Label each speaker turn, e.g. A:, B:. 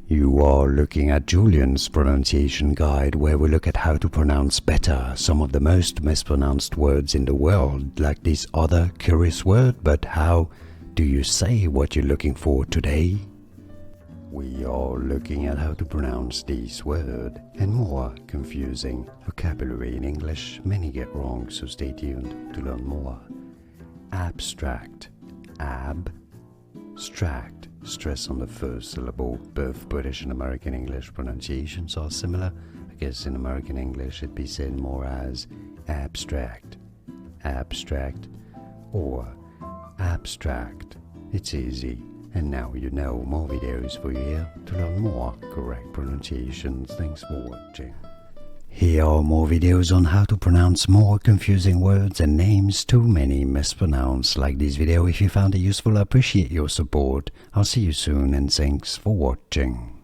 A: You are looking at Julian's pronunciation guide, where we look at how to pronounce better some of the most mispronounced words in the world, like this other curious word. But how do you say what you're looking for today? We are looking at how to pronounce this word and more confusing vocabulary in English many get wrong, so stay tuned to learn more. Abstract. Abstract. Stress on the first syllable. Both British and American English pronunciations are similar. I guess in American English it'd be said more as abstract, abstract, or abstract. It's easy. And now you know. More videos for you here to learn more correct pronunciations. Thanks for watching. Here are more videos on how to pronounce more confusing words and names too many mispronounced. Like this video if you found it useful. I appreciate your support. I'll see you soon and thanks for watching.